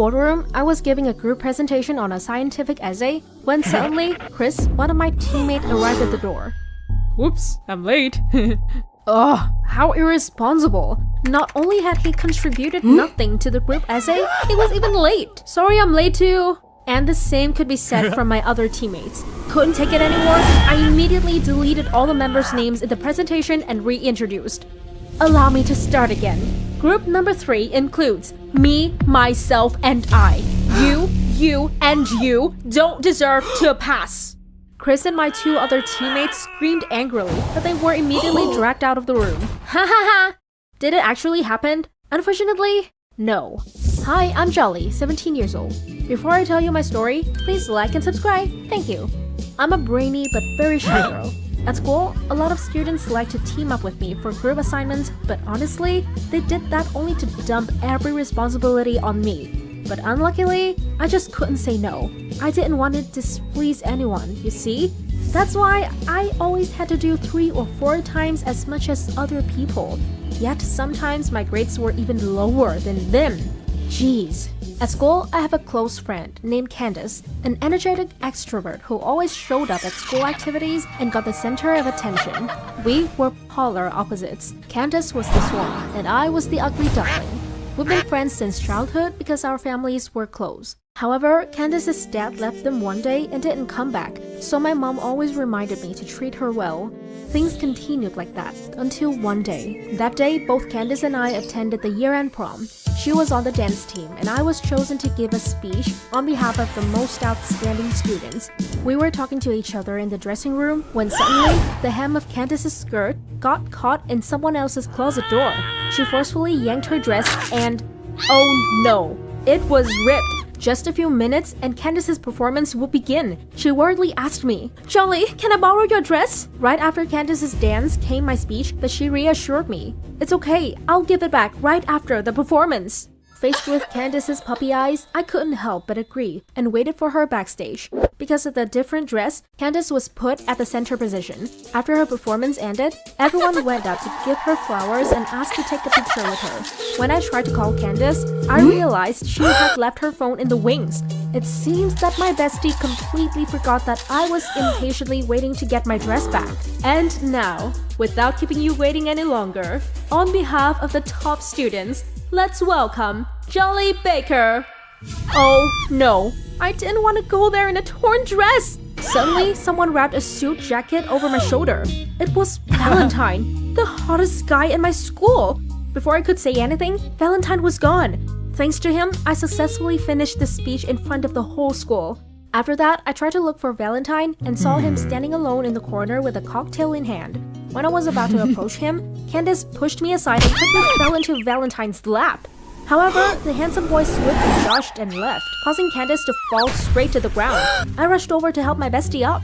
boardroom, I was giving a group presentation on a scientific essay when suddenly Chris, one of my teammates, arrived at the door. Whoops, I'm late. Ugh, how irresponsible. Not only had he contributed nothing to the group essay, he was even late. Sorry, I'm late too. And the same could be said from my other teammates. Couldn't take it anymore, I immediately deleted all the members' names in the presentation and reintroduced. Allow me to start again. Group number 3 includes me, myself, and I. You, and you don't deserve to pass. Chris and my 2 other teammates screamed angrily, but they were immediately dragged out of the room. Ha ha ha! Did it actually happen? Unfortunately, no. Hi, I'm Jolly, 17 years old. Before I tell you my story, please like and subscribe. Thank you. I'm a brainy but very shy girl. At school, a lot of students like to team up with me for group assignments, but honestly, they did that only to dump every responsibility on me. But unluckily, I just couldn't say no. I didn't want to displease anyone, you see? That's why I always had to do 3 or 4 times as much as other people. Yet sometimes my grades were even lower than them. Jeez. At school, I have a close friend named Candace, an energetic extrovert who always showed up at school activities and got the center of attention. We were polar opposites. Candace was the swan, and I was the ugly duckling. We've been friends since childhood because our families were close. However, Candace's dad left them one day and didn't come back, so my mom always reminded me to treat her well. Things continued like that until one day. That day, both Candace and I attended the year-end prom. She was on the dance team, and I was chosen to give a speech on behalf of the most outstanding students. We were talking to each other in the dressing room when suddenly, the hem of Candace's skirt got caught in someone else's closet door. She forcefully yanked her dress and... oh no! It was ripped! Just a few minutes and Candace's performance would begin. She worriedly asked me, "Jolly, can I borrow your dress?" Right after Candace's dance came my speech, but she reassured me. "It's okay, I'll give it back right after the performance." Faced with Candace's puppy eyes, I couldn't help but agree and waited for her backstage. Because of the different dress, Candace was put at the center position. After her performance ended, everyone went up to give her flowers and asked to take a picture with her. When I tried to call Candace, I realized she had left her phone in the wings. It seems that my bestie completely forgot that I was impatiently waiting to get my dress back. And now, without keeping you waiting any longer, on behalf of the top students, let's welcome Jolly Baker. Oh no, I didn't want to go there in a torn dress. Suddenly, someone wrapped a suit jacket over my shoulder. It was Valentine, the hottest guy in my school. Before I could say anything, Valentine was gone. Thanks to him, I successfully finished the speech in front of the whole school. After that, I tried to look for Valentine and saw him standing alone in the corner with a cocktail in hand. When I was about to approach him, Candace pushed me aside and quickly fell into Valentine's lap. However, the handsome boy swiftly dodged and left, causing Candace to fall straight to the ground. I rushed over to help my bestie up.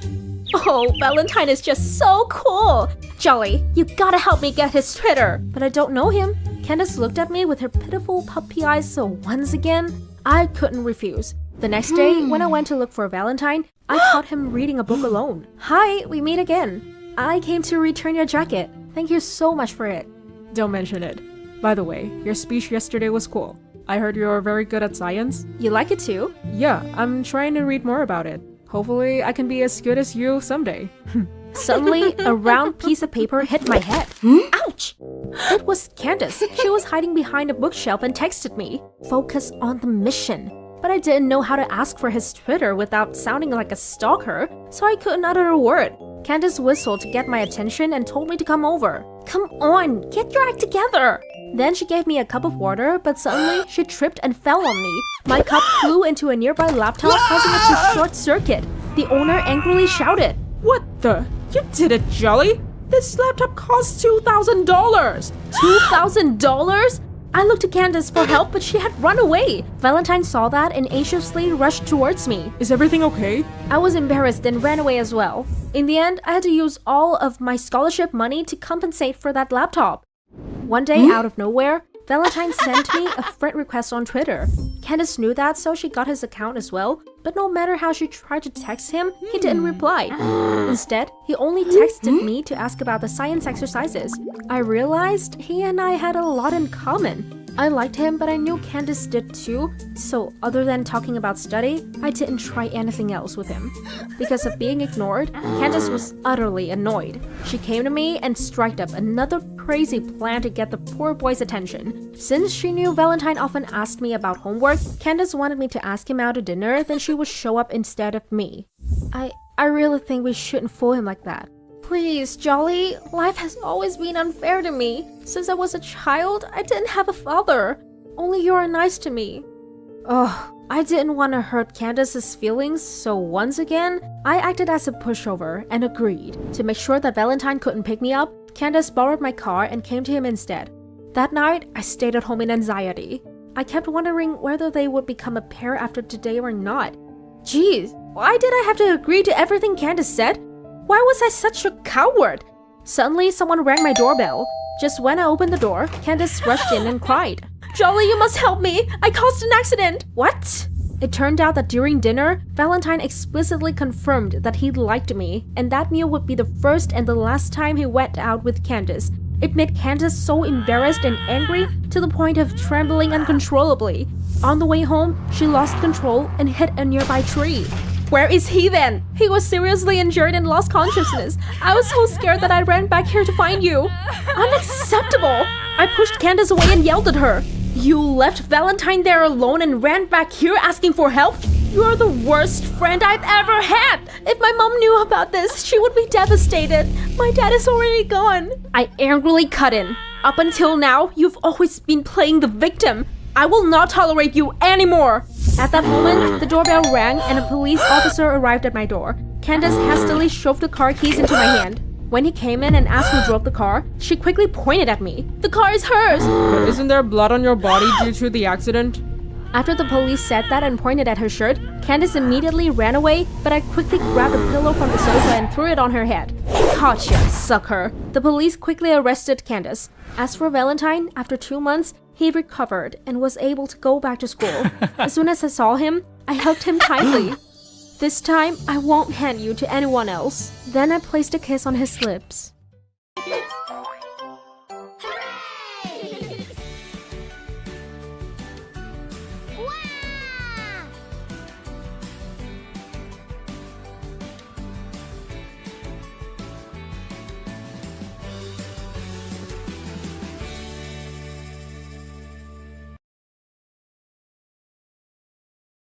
Oh, Valentine is just so cool! Jolly, you gotta help me get his Twitter! But I don't know him. Candace looked at me with her pitiful puppy eyes, so once again, I couldn't refuse. The next day, when I went to look for Valentine, I caught him reading a book alone. Hi, we meet again. I came to return your jacket. Thank you so much for it. Don't mention it. By the way, your speech yesterday was cool. I heard you're very good at science. You like it too? Yeah, I'm trying to read more about it. Hopefully, I can be as good as you someday. Suddenly, a round piece of paper hit my head. Ouch! It was Candace. She was hiding behind a bookshelf and texted me. Focus on the mission. But I didn't know how to ask for his Twitter without sounding like a stalker, so I couldn't utter a word. Candace whistled to get my attention and told me to come over. Come on, get your act together! Then she gave me a cup of water, but suddenly she tripped and fell on me. My cup flew into a nearby laptop, causing it to short circuit. The owner angrily shouted, What the? You did it, Jolly! This laptop costs $2,000! $2,000? I looked to Candace for help, but she had run away. Valentine saw that and anxiously rushed towards me. Is everything okay? I was embarrassed and ran away as well. In the end, I had to use all of my scholarship money to compensate for that laptop. One day, out of nowhere, Valentine sent me a friend request on Twitter. Candace knew that, so she got his account as well, but no matter how she tried to text him, he didn't reply. Instead, he only texted me to ask about the science exercises. I realized he and I had a lot in common. I liked him, but I knew Candace did too, so other than talking about study, I didn't try anything else with him. Because of being ignored, Candace was utterly annoyed. She came to me and struck up another crazy plan to get the poor boy's attention. Since she knew Valentine often asked me about homework, Candace wanted me to ask him out to dinner, then she would show up instead of me. I really think we shouldn't fool him like that. Please, Jolly, life has always been unfair to me. Since I was a child, I didn't have a father. Only you are nice to me. Ugh, I didn't want to hurt Candace's feelings, so once again, I acted as a pushover and agreed. To make sure that Valentine couldn't pick me up, Candace borrowed my car and came to him instead. That night, I stayed at home in anxiety. I kept wondering whether they would become a pair after today or not. Jeez, why did I have to agree to everything Candace said? Why was I such a coward? Suddenly, someone rang my doorbell. Just when I opened the door, Candace rushed in and cried, Jolly, you must help me! I caused an accident! What? It turned out that during dinner, Valentine explicitly confirmed that he liked me, and that meal would be the first and the last time he went out with Candace. It made Candace so embarrassed and angry to the point of trembling uncontrollably. On the way home, she lost control and hit a nearby tree. Where is he then? He was seriously injured and lost consciousness. I was so scared that I ran back here to find you. Unacceptable! I pushed Candace away and yelled at her. You left Valentine there alone and ran back here asking for help? You're the worst friend I've ever had! If my mom knew about this, she would be devastated. My dad is already gone. I angrily cut in. Up until now, you've always been playing the victim. I will not tolerate you anymore! At that moment, the doorbell rang and a police officer arrived at my door. Candace hastily shoved the car keys into my hand. When he came in and asked who drove the car, she quickly pointed at me. The car is hers! But isn't there blood on your body due to the accident? After the police said that and pointed at her shirt, Candace immediately ran away, but I quickly grabbed a pillow from the sofa and threw it on her head. Gotcha, sucker! The police quickly arrested Candace. As for Valentine, after 2 months, he recovered and was able to go back to school. As soon as I saw him, I hugged him tightly. This time, I won't hand you to anyone else. Then I placed a kiss on his lips.